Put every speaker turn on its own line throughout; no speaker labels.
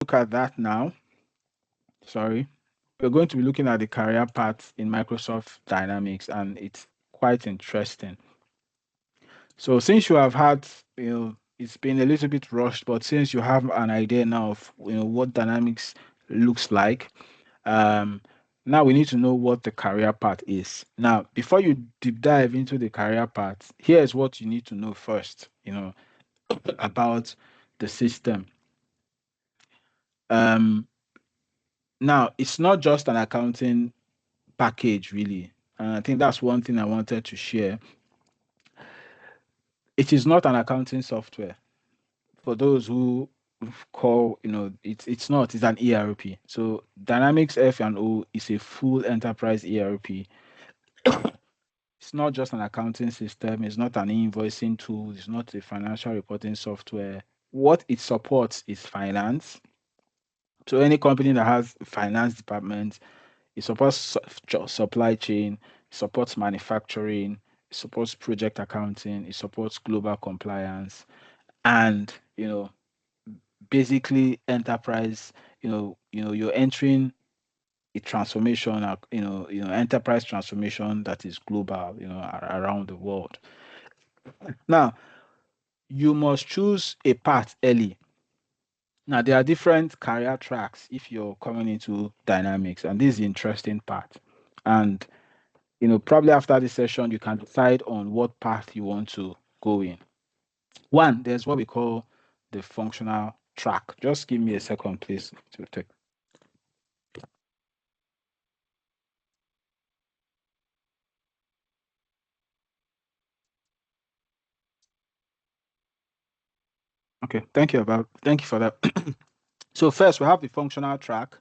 look at that now, sorry, we're going to be looking at the career path in Microsoft Dynamics, and it's quite interesting. So since you have had, it's been a little bit rushed, but since you have an idea now of, what Dynamics looks like, um, now we need to know what the career path is. Now, before you deep dive into the career path, here's what you need to know first, about the system. Um, Now, it's not just an accounting package, really. And I think that's one thing I wanted to share. It is not an accounting software. For those who call, it's not, it's an ERP. So Dynamics F&O is a full enterprise ERP. It's not just an accounting system, it's not an invoicing tool, it's not a financial reporting software. What it supports is finance. So any company that has finance department, it supports supply chain, it supports manufacturing, it supports project accounting, it supports global compliance, and basically enterprise. You're entering a transformation, enterprise transformation that is global, around the world. Now, you must choose a path early. Now, there are different career tracks if you're coming into Dynamics, and this is the interesting part. And probably after this session, you can decide on what path you want to go in. One, there's what we call the functional track. Just give me a second, please, to take. Okay, thank you for that. So first, we have the functional track,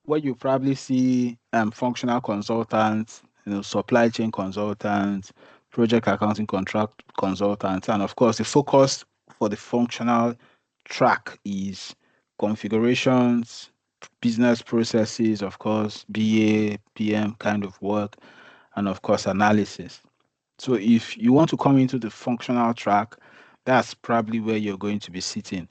where you probably see functional consultants, supply chain consultants, project accounting contract consultants, and of course, the focus for the functional track is configurations, business processes, of course, BA, PM kind of work, and of course, analysis. So if you want to come into the functional track, that's probably where you're going to be sitting.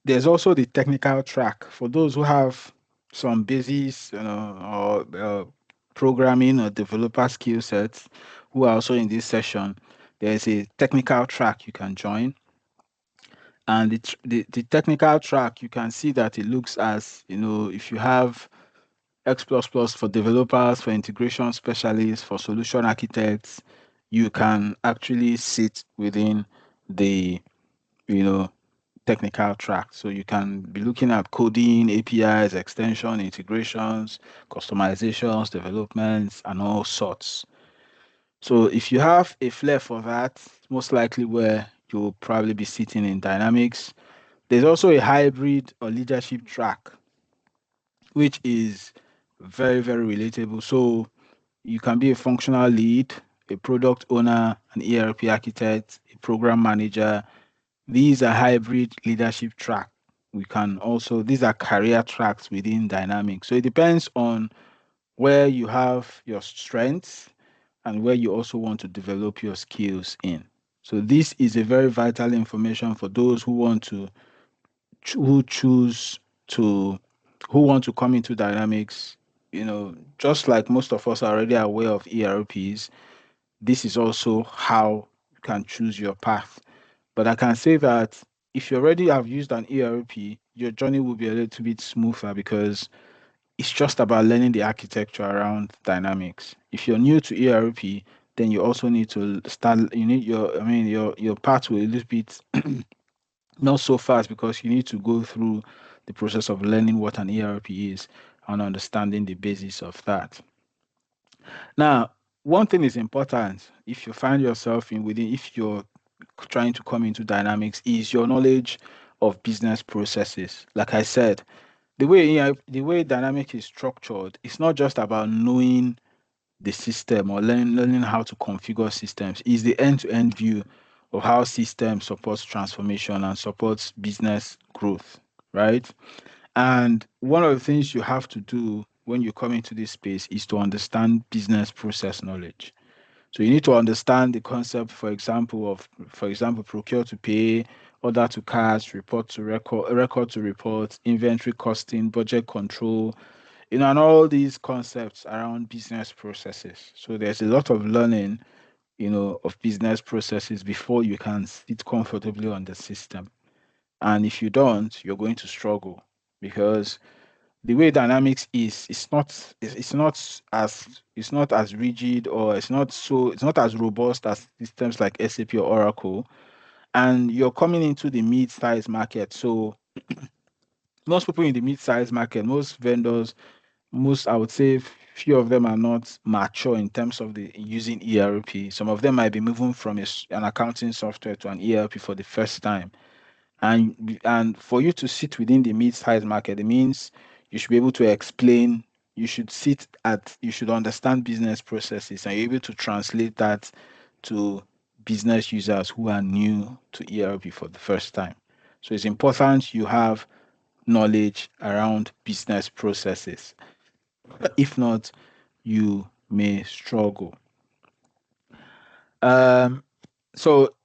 There's also the technical track for those who have some basis, or programming or developer skill sets, who are also in this session. There's a technical track you can join, and the technical track, you can see that it looks as, if you have X++ for developers, for integration specialists, for solution architects, you can actually sit within the, you know technical track. So you can be looking at coding, APIs, extension, integrations, customizations, developments, and all sorts. So if you have a flair for that, most likely where you'll probably be sitting in Dynamics. There's also a hybrid or leadership track, which is very, very relatable. So you can be a functional lead, a product owner, an ERP architect, a program manager. These are hybrid leadership track. These are career tracks within Dynamics. So it depends on where you have your strengths and where you also want to develop your skills in. So this is a very vital information for those who want to who choose to who want to come into Dynamics. Just like most of us are already aware of ERPs, this is also how you can choose your path. But I can say that if you already have used an ERP, your journey will be a little bit smoother because it's just about learning the architecture around Dynamics. If you're new to ERP, then you also need to start. You need your path will a little bit not so fast because you need to go through the process of learning what an ERP is and understanding the basis of that. Now, one thing is important if you find yourself if you're trying to come into Dynamics is your knowledge of business processes. Like I said, the way Dynamics is structured, it's not just about knowing the system or learning how to configure systems. It's the end-to-end view of how system supports transformation and supports business growth, right? And one of the things you have to do when you come into this space is to understand business process knowledge. So you need to understand the concept, for example, procure to pay order to cash, report to record, record to report, inventory costing, budget control, and all these concepts around business processes. So there's a lot of learning, of business processes before you can sit comfortably on the system. And if you don't, you're going to struggle because the way dynamics is, it's not as rigid, or it's not as robust as systems like SAP or Oracle. And you're coming into the mid-size market. So most people in the mid-size market, most vendors, I would say few of them are not mature in terms of the using ERP. Some of them might be moving from an accounting software to an ERP for the first time. And for you to sit within the mid-sized market, it means you should be able to explain, you should understand business processes, and you're able to translate that to business users who are new to ERP for the first time. So it's important you have knowledge around business processes. If not, you may struggle. Um, so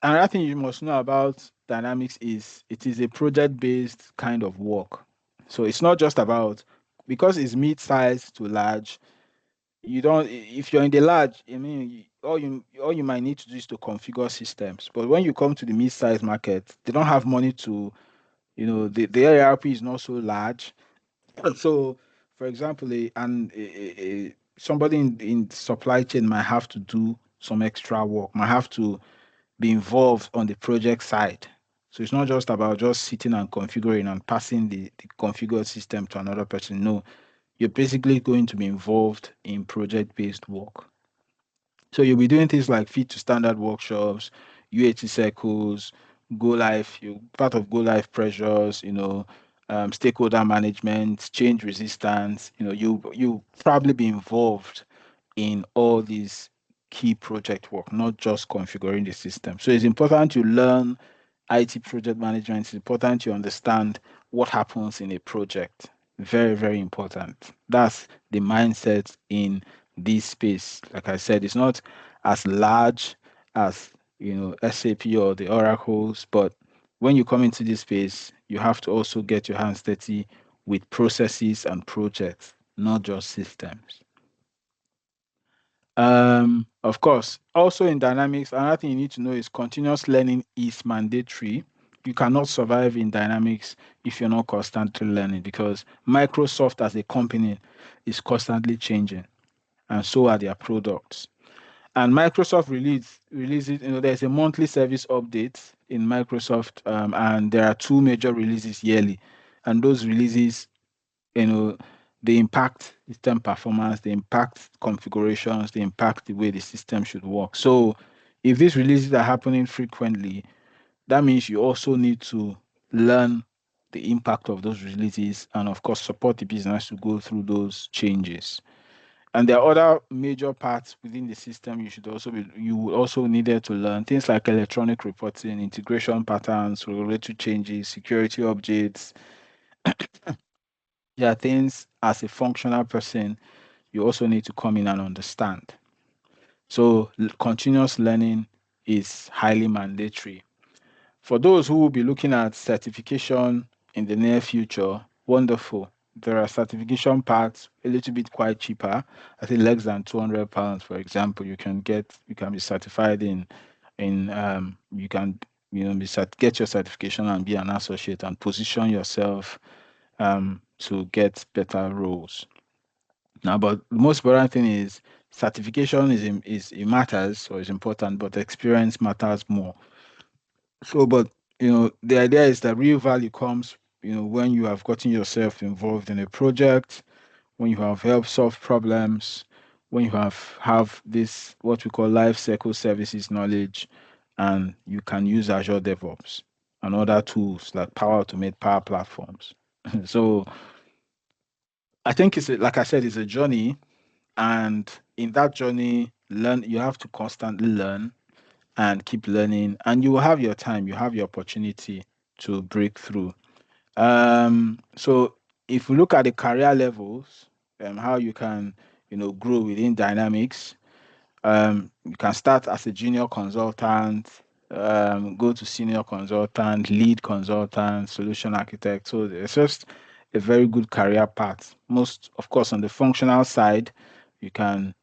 another thing you must know about Dynamics is it is a project-based kind of work. So it's not just about, because it's mid-size to large. You don't If you're in the large, I mean, all you might need to do is to configure systems. But when you come to the mid-size market, they don't have money to, the ARP is not so large. So, for example, somebody in supply chain might have to do some extra work, might have to be involved on the project side. So it's not just about just sitting and configuring and passing the configured system to another person. No, you're basically going to be involved in project-based work. So you'll be doing things like fit to standard workshops, UAT circles, go live, you part of go live pressures, stakeholder management, change resistance. You probably be involved in all these key project work, not just configuring the system. So it's important you learn IT project management. It's important you understand what happens in a project. Very, very important. That's the mindset in this space. Like I said, it's not as large as SAP or the oracles, but when you come into this space, you have to also get your hands dirty with processes and projects, not just systems. Of course, also in Dynamics, another thing you need to know is continuous learning is mandatory. You cannot survive in Dynamics if you're not constantly learning, because Microsoft as a company is constantly changing, and so are their products. And Microsoft releases, there's a monthly service update in Microsoft, and there are two major releases yearly, and those releases, you know, they impact system performance, they impact configurations, they impact the way the system should work. So if these releases are happening frequently, that means you also need to learn the impact of those releases and of course support the business to go through those changes. And there are other major parts within the system you would also needed to learn things like electronic reporting, integration patterns, regulatory changes, security updates. There are things as a functional person you also need to come in and understand. So continuous learning is highly mandatory. For those who will be looking at certification in the near future, wonderful. There are certification paths a little bit quite cheaper. I think less than £200, for example. You can be certified you can get your certification and be an associate and position yourself to get better roles. Now, but the most important thing is certification it matters or is important, but experience matters more. So, but the idea is that real value comes, when you have gotten yourself involved in a project, when you have helped solve problems, when you have this what we call life cycle services knowledge, and you can use Azure DevOps and other tools like Power Automate, Power Platforms. So I think like I said, it's a journey, and in that journey, you have to constantly learn and keep learning, and you will have your time, you have your opportunity to break through. So if we look at the career levels, how you can grow within Dynamics, you can start as a junior consultant, go to senior consultant, lead consultant, solution architect. So it's just a very good career path. Most, of course, on the functional side, you can,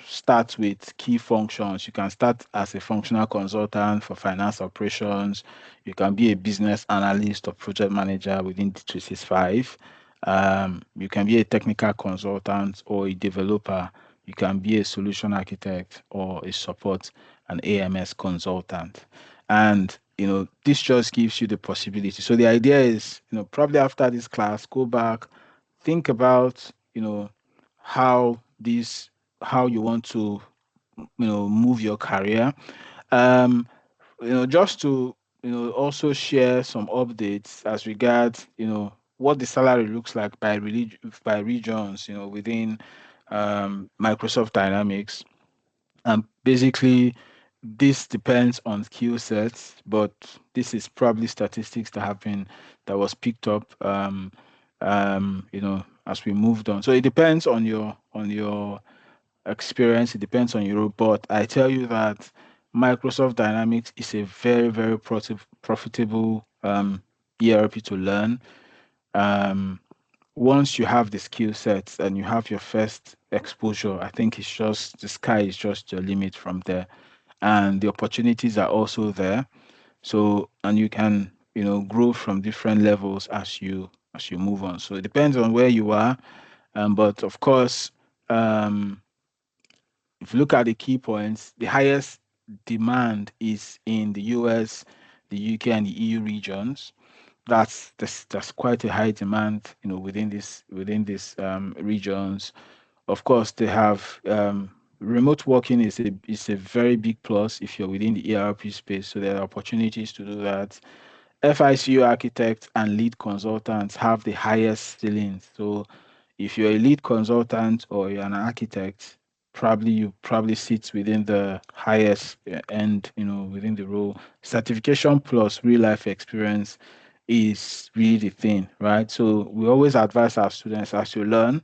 start with key functions. You can start as a functional consultant for finance operations. You can be a business analyst or project manager within D365. You can be a technical consultant or a developer. You can be a solution architect or a support an AMS consultant. And this just gives you the possibility. So the idea is, probably after this class, go back, think about, how this how you want to, move your career. Um, just to, also share some updates as regards, what the salary looks like by regions, within Microsoft Dynamics. And basically, this depends on skill sets, but this is probably statistics that was picked up, as we moved on. So it depends on your experience. It depends on your role. But I tell you that Microsoft Dynamics is a very, very profitable ERP to learn. Um, Once you have the skill sets and you have your first exposure, I think it's just the sky is just your limit from there, and the opportunities are also there. So, and you can, grow from different levels as you move on. So it depends on where you are, but of course, um, if you look at the key points, the highest demand is in the US, the UK, and the EU regions. That's quite a high demand, within these regions. Of course, they have remote working is a very big plus if you're within the ERP space. So there are opportunities to do that. FICU architects and lead consultants have the highest ceilings. So if you're a lead consultant or you're an architect, you probably sit within the highest end, within the role. Certification plus real life experience is really the thing, right? So we always advise our students, as you learn,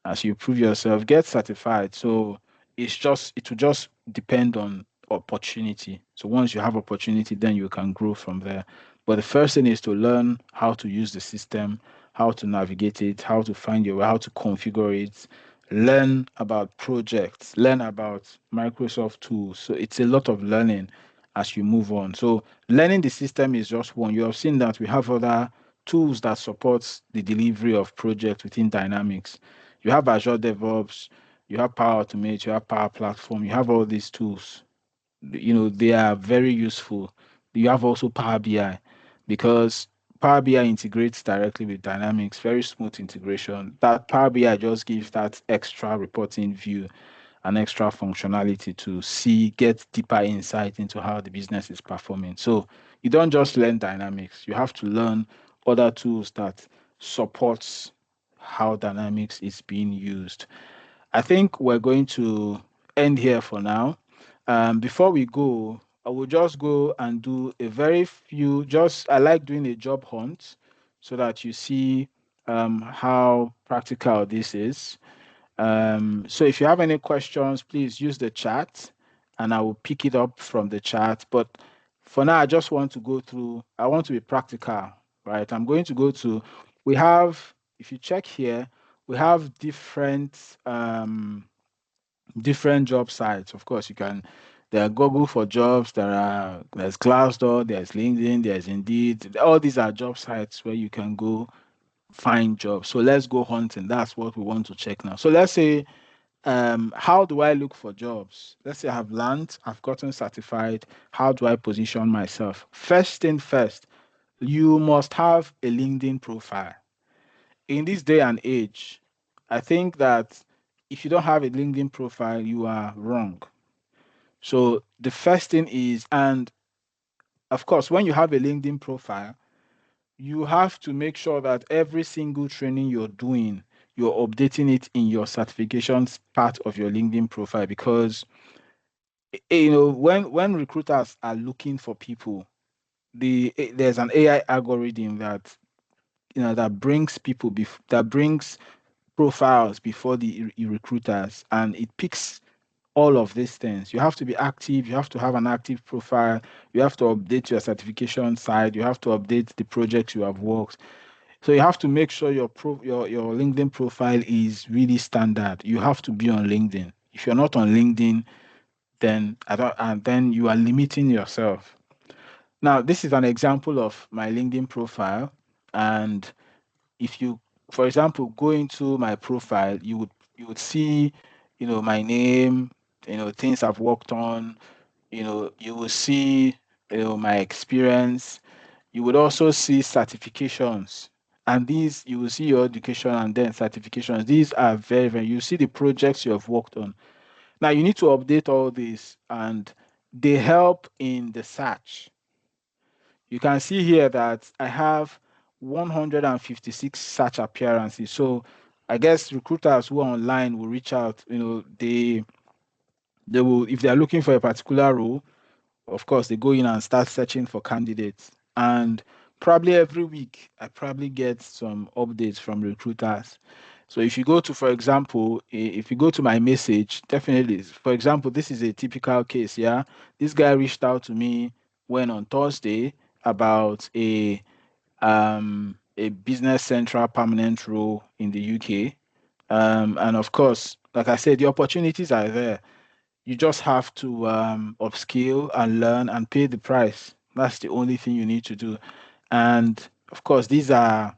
as you prove yourself, get certified. So it will just depend on opportunity. So once you have opportunity, then you can grow from there. But the first thing is to learn how to use the system, how to navigate it, how to find your way, how to configure it, learn about projects, learn about Microsoft tools. So it's a lot of learning as you move on. So learning the system is just one. You have seen that we have other tools that supports the delivery of projects within Dynamics. You have Azure DevOps, you have Power Automate, you have Power Platform, you have all these tools. They are very useful. You have also Power BI, because Power BI integrates directly with Dynamics, very smooth integration. That Power BI just gives that extra reporting view and extra functionality to get deeper insight into how the business is performing. So you don't just learn Dynamics, you have to learn other tools that supports how Dynamics is being used. I think we're going to end here for now. Before we go, I will just go and do a very few, just I like doing a job hunt so that you see how practical this is. So if you have any questions, please use the chat and I will pick it up from the chat. But for now, I just want to go through, I want to be practical, right? I'm going to go to, we have, if you check here, we have different job sites. Of course, there are Google for jobs, there's Glassdoor, there's LinkedIn, there's Indeed. All these are job sites where you can go find jobs. So let's go hunting. That's what we want to check now. So let's say, how do I look for jobs? Let's say I've learned, I've gotten certified. How do I position myself? First thing first, you must have a LinkedIn profile. In this day and age, I think that if you don't have a LinkedIn profile, you are wrong. So the first thing is, and of course, when you have a LinkedIn profile, you have to make sure that every single training you're doing, you're updating it in your certifications part of your LinkedIn profile, because when recruiters are looking for people, there's an AI algorithm that brings profiles before the recruiters, and it picks all of these things. You have to be active, you have to have an active profile, you have to update your certification side, you have to update the projects you have worked. So you have to make sure your LinkedIn profile is really standard. You have to be on LinkedIn. If you're not on LinkedIn, then then you are limiting yourself. Now, this is an example of my LinkedIn profile, and if you, for example, go into my profile, you would see, my name, things I've worked on, you will see, my experience. You would also see certifications. And these, you will see your education and then certifications. These are very, very, you see the projects you have worked on. Now, you need to update all this, and they help in the search. You can see here that I have 156 search appearances. So I guess recruiters who are online will reach out. They will, if they are looking for a particular role, of course, they go in and start searching for candidates. And probably every week, I probably get some updates from recruiters. So if you go to, for example, if you go to my message, definitely, for example, this is a typical case. Yeah. This guy reached out to me when on Thursday about a business central permanent role in the UK. And of course, like I said, the opportunities are there. You just have to upskill and learn and pay the price. That's the only thing you need to do. And of course, these are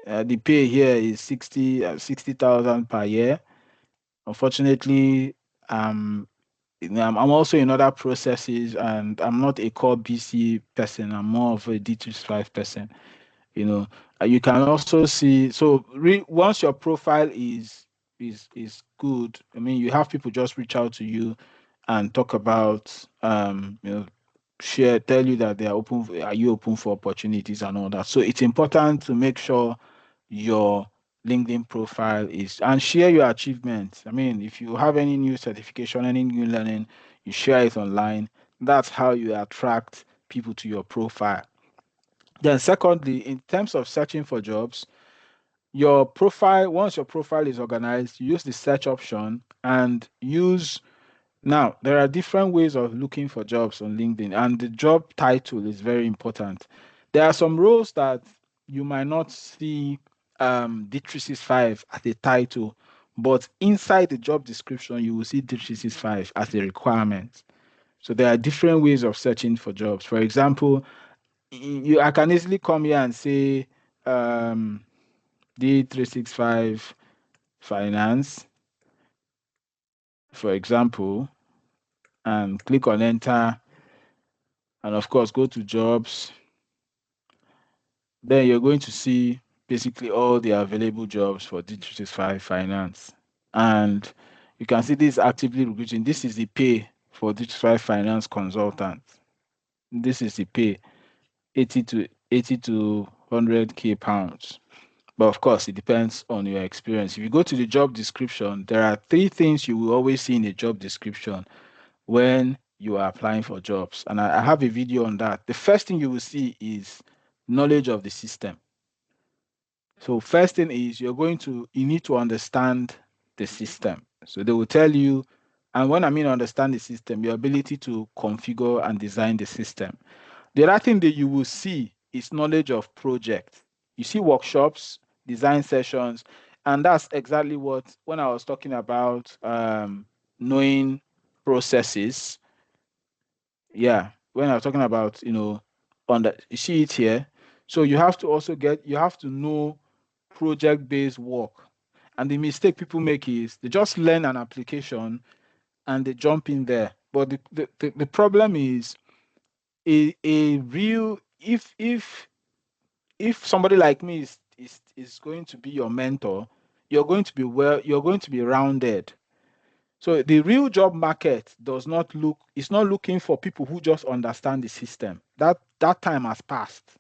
the pay here is 60,000 per year. Unfortunately, um, I'm also in other processes, and I'm not a core BC person. I'm more of a D365 person. you know you can also see, so once your profile is good, I mean, you have people just reach out to you and talk about, share, tell you that they are open, are you open for opportunities and all that. So it's important to make sure your LinkedIn profile is, and share your achievements. I mean, if you have any new certification, any new learning, you share it online. That's how you attract people to your profile. Then, secondly, in terms of searching for jobs, your profile, once your profile is organized, you use the search option and use. Now, there are different ways of looking for jobs on LinkedIn, and the job title is very important. There are some roles that you might not see D365 as a title, but inside the job description, you will see D365 as a requirement. So there are different ways of searching for jobs. For example, I can easily come here and say um, D365 finance, for example, and click on enter, and of course go to jobs. Then you're going to see basically all the available jobs for D365 finance, and you can see this actively recruiting. This is the pay for D365 finance consultant. This is the pay, 80 to 100k pounds. But of course, it depends on your experience. If you go to the job description, there are three things you will always see in a job description when you are applying for jobs. And I have a video on that. The first thing you will see is knowledge of the system. So first thing is you need to understand the system. So they will tell you, and when I mean understand the system, your ability to configure and design the system. The other thing that you will see is knowledge of project. You see workshops, design sessions, and that's exactly what, when I was talking about knowing processes. Yeah, when I was talking about, on the, you see it here. So you have to know project-based work. And the mistake people make is they just learn an application and they jump in there. But the problem is a real, if somebody like me is going to be your mentor, you're going to be rounded. So the real job market does not look, it's not looking for people who just understand the system. That time has passed.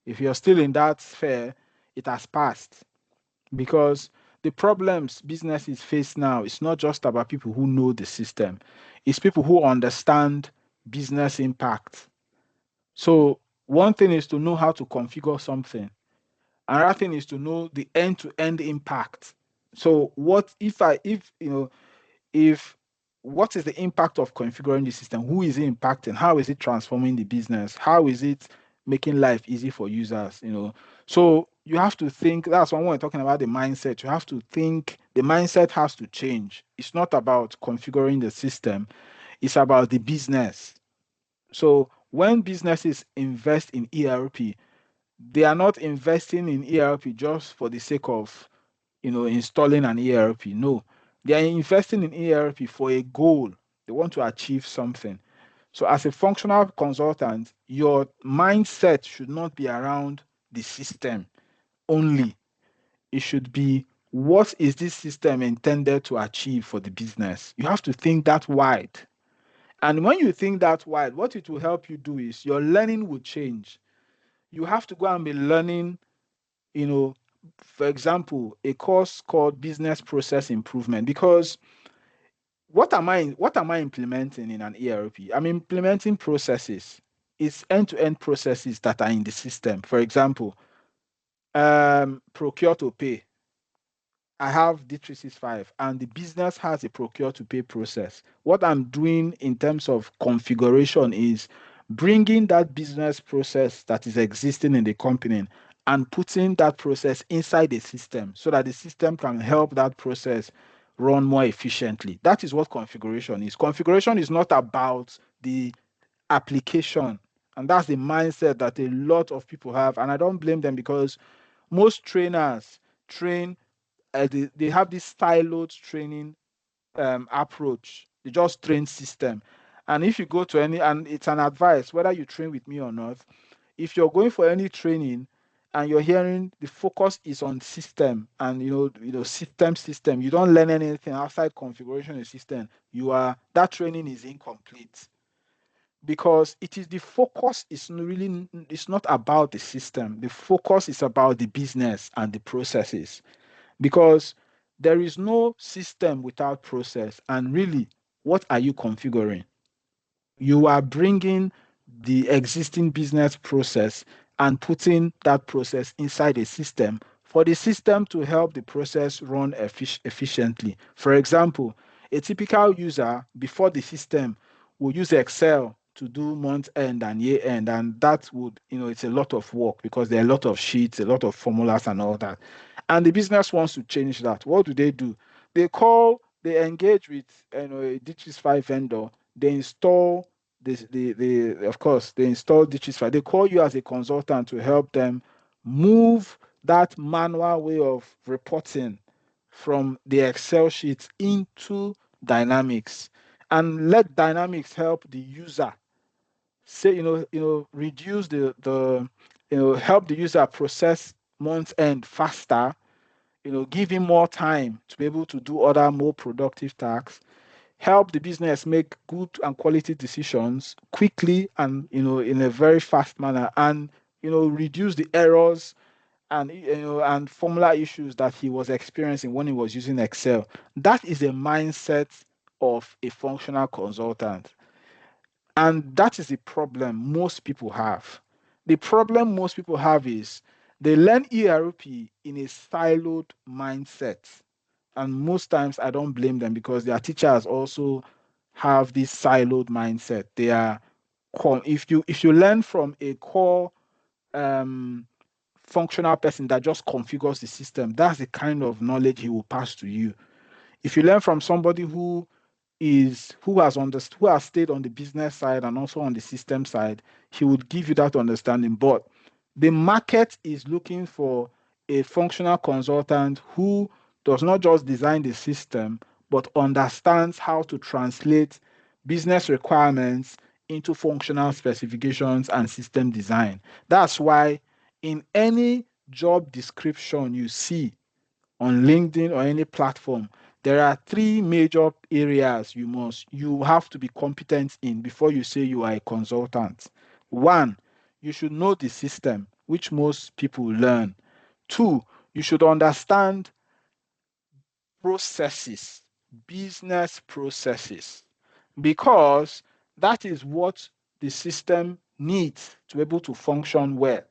If you're still in that sphere, it has passed, because the problems businesses face now, it's not just about people who know the system, it's people who understand business impact. So one thing is to know how to configure something. Another thing is to know the end-to-end impact. So what if if what is the impact of configuring the system? Who is it impacting? How is it transforming the business? How is it making life easy for users? So you have to think. That's when we're talking about the mindset. You have to think. The mindset has to change. It's not about configuring the system. It's about the business. So when businesses invest in ERP, they are not investing in ERP just for the sake of installing an ERP. No, they are investing in ERP for a goal. They want to achieve something. So as a functional consultant, your mindset should not be around the system only. It should be, what is this system intended to achieve for the business? You have to think that wide. And when you think that wide, what it will help you do is your learning will change. You have to go and be learning, you know, for example, a course called business process improvement. Because what am I implementing in an ERP? I'm implementing processes. It's end-to-end processes that are in the system. For example, procure to pay. I have D365 and the business has a procure to pay process. What I'm doing in terms of configuration is bringing that business process that is existing in the company and putting that process inside the system so that the system can help that process run more efficiently. That is what configuration is. Configuration is not about the application. And that's the mindset that a lot of people have. And I don't blame them, because most trainers train, they have this siloed training approach. They just train system. And if you go to any, and it's an advice, whether you train with me or not, if you're going for any training and you're hearing the focus is on system and system, you don't learn anything outside configuration of system, that training is incomplete, because it is the focus is really, it's not about the system. The focus is about the business and the processes, because there is no system without process. And really, what are you configuring? You are bringing the existing business process and putting that process inside a system for the system to help the process run efficiently. For example, a typical user before the system will use Excel to do month end and year end, and that would, it's a lot of work because there are a lot of sheets, a lot of formulas, and all that. And the business wants to change that. What do? They engage with a D365 vendor. They install of course, they install D365. They call you as a consultant to help them move that manual way of reporting from the Excel sheets into Dynamics, and let Dynamics help the user say, reduce help the user process month end faster, give him more time to be able to do other more productive tasks, help the business make good and quality decisions quickly and in a very fast manner, and reduce the errors and and formula issues that he was experiencing when he was using Excel. That is a mindset of a functional consultant, and that is the problem most people have. The problem most people have is they learn ERP in a siloed mindset, and most times I don't blame them, because their teachers also have this siloed mindset. They are if you learn from a core um, functional person that just configures the system, that's the kind of knowledge he will pass to you. If you learn from somebody who has stayed on the business side and also on the system side, he would give you that understanding. But the market is looking for a functional consultant who does not just design the system, but understands how to translate business requirements into functional specifications and system design. That's why in any job description you see on LinkedIn or any platform, there are three major areas you have to be competent in before you say you are a consultant. One, you should know the system, which most people learn. Two, you should understand processes, business processes, because that is what the system needs to be able to function well.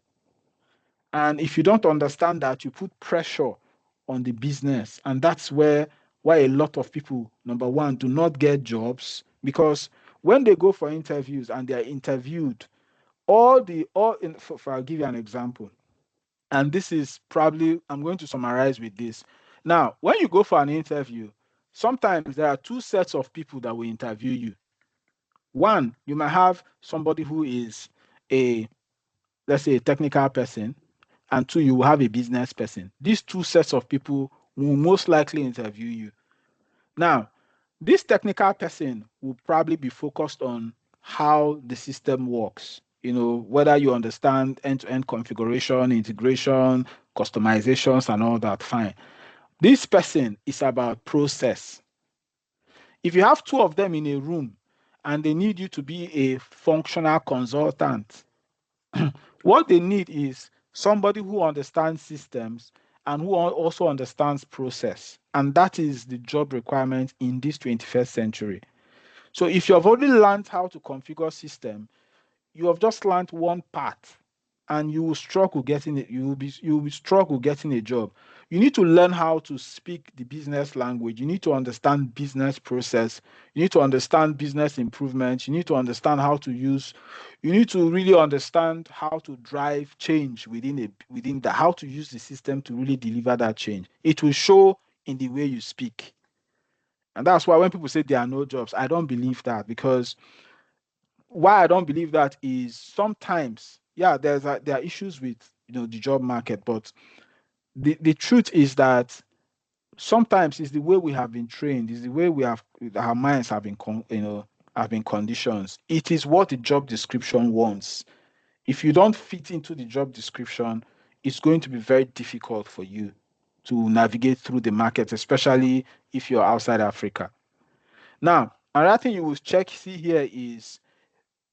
And if you don't understand that, you put pressure on the business. And that's where why a lot of people, number one, do not get jobs, because when they go for interviews and they are interviewed, I'll give you an example. And this is probably, I'm going to summarize with this. Now, when you go for an interview, sometimes there are two sets of people that will interview you. One, you might have somebody who is a, let's say, a technical person, and two, you will have a business person. These two sets of people will most likely interview you. Now, this technical person will probably be focused on how the system works. Whether you understand end-to-end configuration, integration, customizations, and all that, fine. This person is about process. If you have two of them in a room and they need you to be a functional consultant, what they need is somebody who understands systems and who also understands process. And that is the job requirement in this 21st century. So if you have already learned how to configure system, you have just learned one part, and you will struggle getting it. You will struggle getting a job. You need to learn how to speak the business language. You need to understand business process. You need to understand business improvements. You need to understand how to use. You need to really understand how to drive change within the how to use the system to really deliver that change. It will show in the way you speak. And that's why when people say there are no jobs, I don't believe that, because why I don't believe that is sometimes, yeah, there are issues with the job market, but the truth is that sometimes it's the way we have been trained, is the way our minds have been have been conditioned. It is what the job description wants. If you don't fit into the job description, it's going to be very difficult for you to navigate through the market, especially if you're outside Africa. Now, another thing you will see here is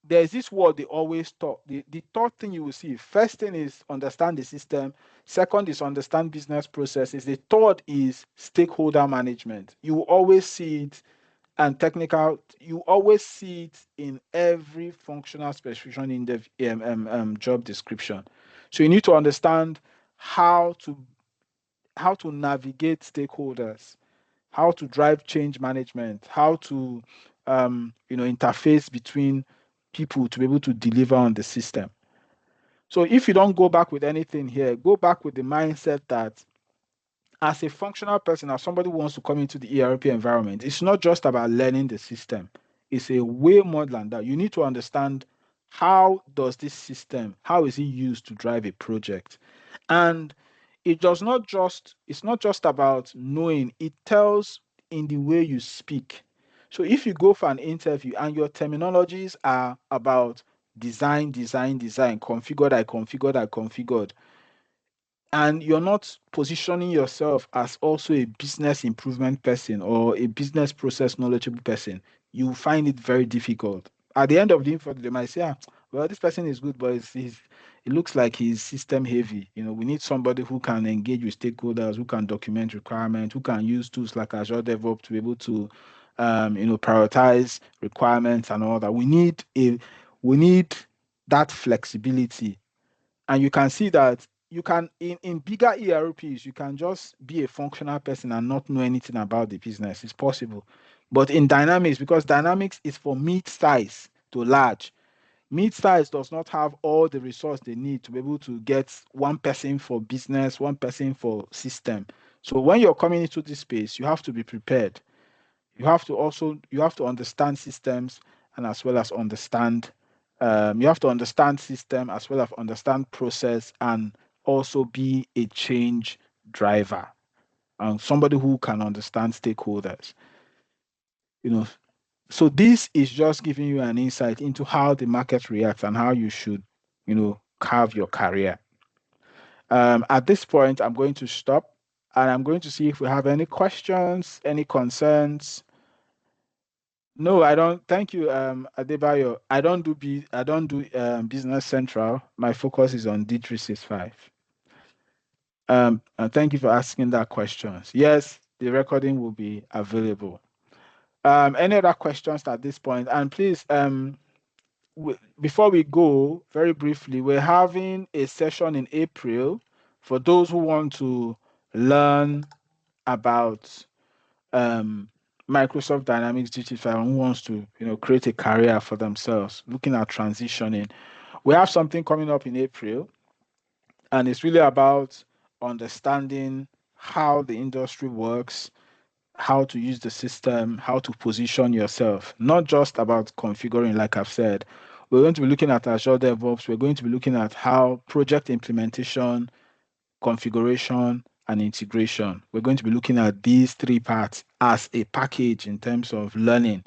there's this word they always talk. The third thing you will see, first thing is understand the system. Second is understand business processes. The third is stakeholder management. You will always see it, and technical, you always see it in every functional specification in the job description. So you need to understand how to navigate stakeholders, how to drive change management, how to interface between people to be able to deliver on the system. So if you don't go back with anything here, go back with the mindset that as a functional person, as somebody who wants to come into the ERP environment, it's not just about learning the system. It's a way more than that. You need to understand how does this system, how is it used to drive a project? And it's not just about knowing, it tells in the way you speak. So if you go for an interview and your terminologies are about design, design, design, configured, I configured, and you're not positioning yourself as also a business improvement person or a business process knowledgeable person, you find it very difficult. At the end of the info, they might say, well, this person is good, but it looks like he's system heavy. We need somebody who can engage with stakeholders, who can document requirements, who can use tools like Azure DevOps to be able to, prioritize requirements and all that. We need that flexibility. And you can see that you can in bigger ERPs, you can just be a functional person and not know anything about the business. It's possible. But in Dynamics, because Dynamics is for mid-size to large, mid-size does not have all the resource they need to be able to get one person for business, one person for system. So when you're coming into this space, you have to be prepared. You have to understand systems, and as well as understand you have to understand system as well as understand process, and also be a change driver and somebody who can understand stakeholders. you know so this is just giving you an insight into how the market reacts and how you should carve your career. At this point, I'm going to stop, and I'm going to see if we have any questions, any concerns. No, I don't. Thank you, Adebayo. I don't do Business Central. My focus is on D365. And thank you for asking that questions. Yes, the recording will be available. Any other questions at this point? And please, before we go, very briefly, we're having a session in April for those who want to learn about um, Microsoft Dynamics D365 who wants to, create a career for themselves, looking at transitioning. We have something coming up in April, and it's really about understanding how the industry works, how to use the system, how to position yourself, not just about configuring, like I've said. We're going to be looking at Azure DevOps. We're going to be looking at how project implementation, configuration, and integration. We're going to be looking at these three parts as a package in terms of learning,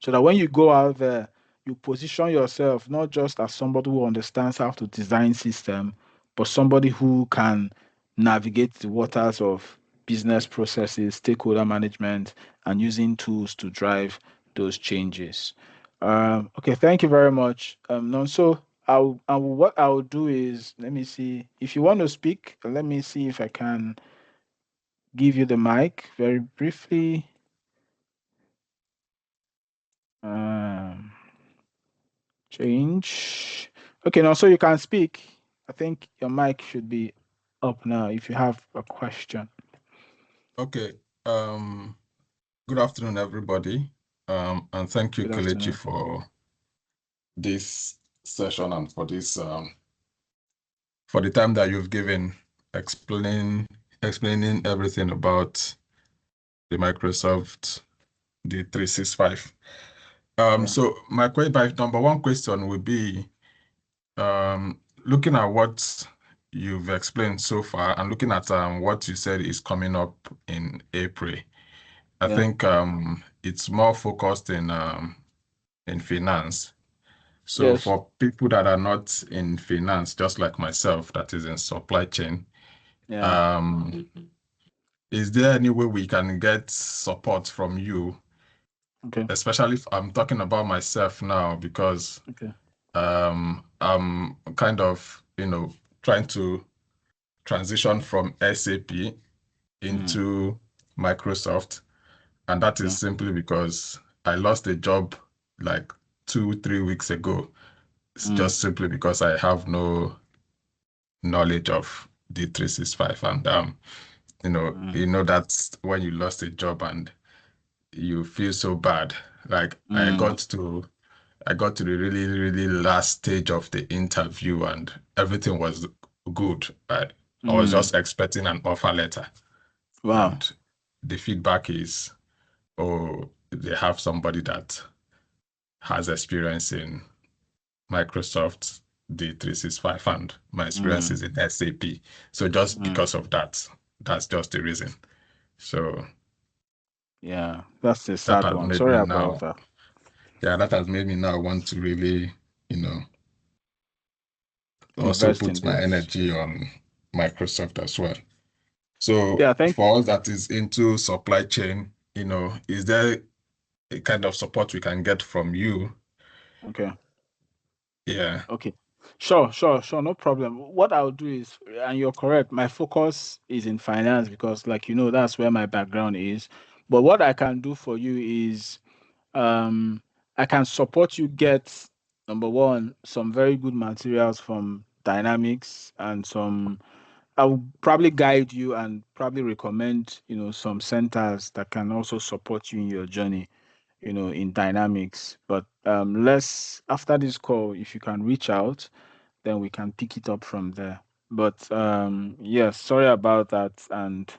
so that when you go out there, you position yourself not just as somebody who understands how to design system, but somebody who can navigate the waters of business processes, stakeholder management, and using tools to drive those changes. Okay, thank you very much. So what I'll do is, let me see if you want to speak. Let me see if I can give you the mic very briefly. Um, Change. Okay, now so you can speak. I think your mic should be up now if you have a question.
Okay. Good afternoon, everybody. And thank you,
Good
Kelechi,
afternoon.
for this session and for the time that you've given explaining everything about the Microsoft D365.
Yeah.
So my number one question would be, looking at what you've explained so far and looking at what you said is coming up in April. I
Yeah.
think it's more focused in finance. So
Yes.
for people that are not in finance, just like myself, that is in supply chain,
Yeah.
um, is there any way we can get support from you?
Okay.
Especially if I'm talking about myself now, because
Okay.
I'm kind of, trying to transition from SAP
Mm.
into Microsoft. And that is
Okay.
simply because I lost a job like 2, 3 weeks ago. It's
Mm.
just simply because I have no knowledge of D365. And
Mm.
that's when you lost a job and you feel so bad. Like
Mm.
I got to the really, really last stage of the interview and everything was good. I was
Mm.
just expecting an offer letter.
Wow.
And the feedback is, oh, they have somebody that has experience in Microsoft D365 and my experience
Mm.
is in SAP. So just
Mm.
because of that, that's just the reason. So
Yeah. That's the
that
sad
has
one.
made
Sorry
me
about
now,
that.
yeah, that has made me now want to really, also
Invest in
put my
this.
energy on Microsoft as well. So
Yeah. Thank.
for us that is into supply chain, is there a kind of support we can get from you?
Okay.
Yeah.
Okay. Sure. No problem. What I'll do is, and you're correct, my focus is in finance because, like, that's where my background is. But what I can do for you is, um, I can support you get, number one, some very good materials from Dynamics and I will probably guide you and probably recommend, some centers that can also support you in your journey, in Dynamics. But let's, after this call, if you can reach out, then we can pick it up from there. But yes, sorry about that, and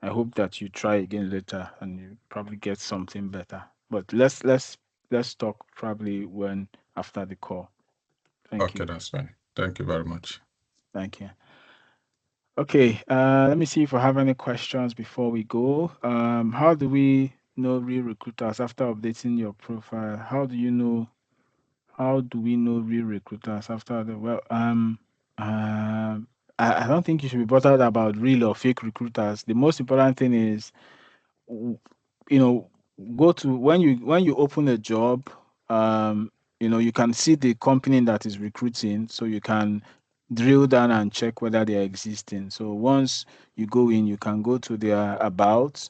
I hope that you try again later and you probably get something better. But let's talk probably when after the call. Thank
Okay,
you.
that's fine. Thank you very much.
Thank you. Okay, let me see if I have any questions before we go. How do we know real recruiters after updating your profile? How do we know real recruiters after the I don't think you should be bothered about real or fake recruiters. The most important thing is, w- you know, go to when you open a job, you can see the company that is recruiting, so you can drill down and check whether they are existing. So once you go in, you can go to their about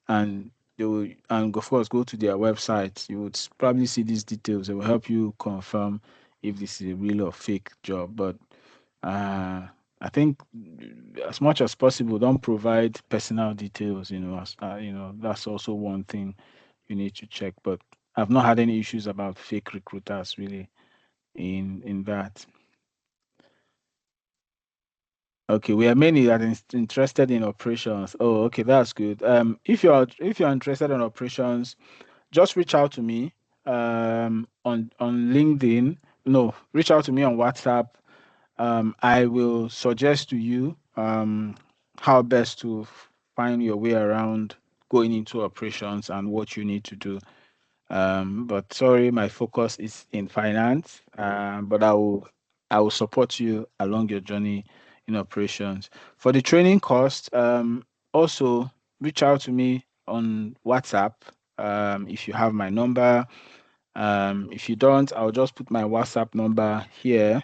and they will, and of course go to their website. You would probably see these details. It will help you confirm if this is a real or fake job. But I think as much as possible, don't provide personal details. That's also one thing you need to check. But I've not had any issues about fake recruiters really in that. Okay, we are mainly that interested in operations. Oh, okay, that's good. If you're interested in operations, just reach out to me on LinkedIn. No, reach out to me on WhatsApp. I will suggest to you how best to find your way around going into operations and what you need to do. But sorry, my focus is in finance. But I will support you along your journey in operations. For the training cost, also reach out to me on WhatsApp. If you have my number. If you don't, I'll just put my WhatsApp number here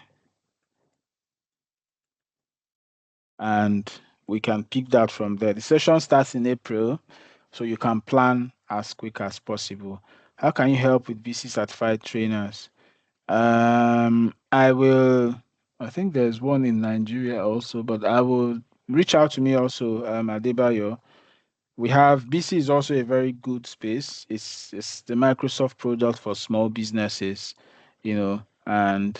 and we can pick that from there. The session starts in April, so you can plan as quick as possible. How can you help with BC certified trainers? I will. I think there's one in Nigeria also, but I will reach out to me also, Adebayo. We have BC is also a very good space. It's the Microsoft product for small businesses, and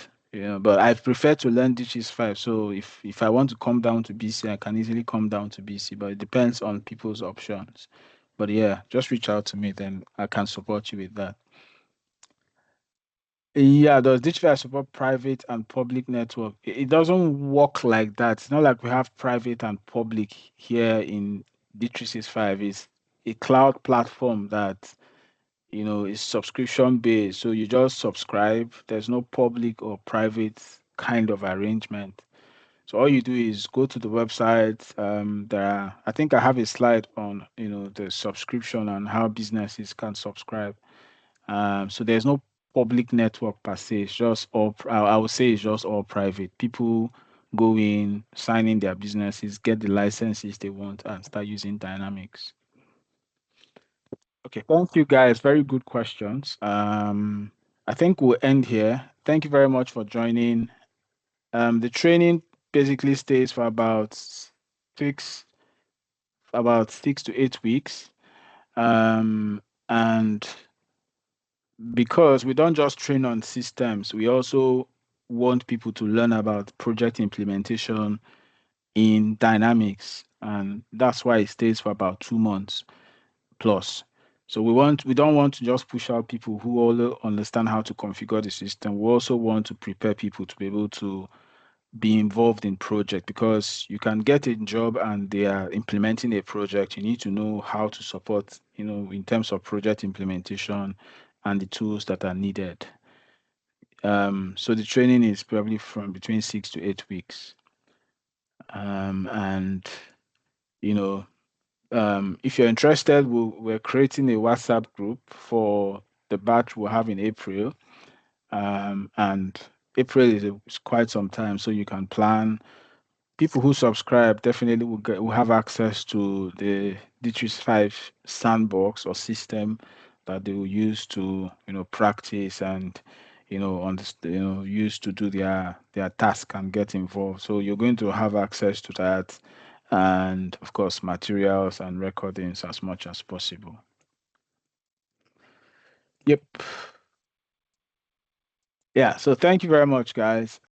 but I prefer to learn D365. So if I want to come down to BC, I can easily come down to BC, but it depends on people's options. But yeah, just reach out to me, then I can support you with that. Yeah, does DHVI support private and public network? It doesn't work like that. It's not like we have private and public here in D365. It's a cloud platform that, is subscription based. So you just subscribe. There's no public or private kind of arrangement. So all you do is go to the website. I think I have a slide on, the subscription and how businesses can subscribe. So there's no public network per se. It's just all, I would say it's just all private. People go in, sign in their businesses, get the licenses they want, and start using Dynamics. Okay, thank you guys. Very good questions. I think we'll end here. Thank you very much for joining. The training basically stays for six, about 6 to 8 weeks. And because we don't just train on systems, we also want people to learn about project implementation in Dynamics, and that's why it stays for about 2 months plus. So we don't want to just push out people who all understand how to configure the system. We also want to prepare people to be able to be involved in project, because you can get a job and they are implementing a project. You need to know how to support, in terms of project implementation and the tools that are needed. So the training is probably from between 6 to 8 weeks. And you know, if you're interested, we're creating a WhatsApp group for the batch we'll have in April. And April is quite some time, so you can plan. People who subscribe definitely will have access to the D365 sandbox or system that they will use to practice and use to do their task and get involved. So you're going to have access to that, and of course materials and recordings as much as possible. Yep. Yeah, so thank you very much, guys.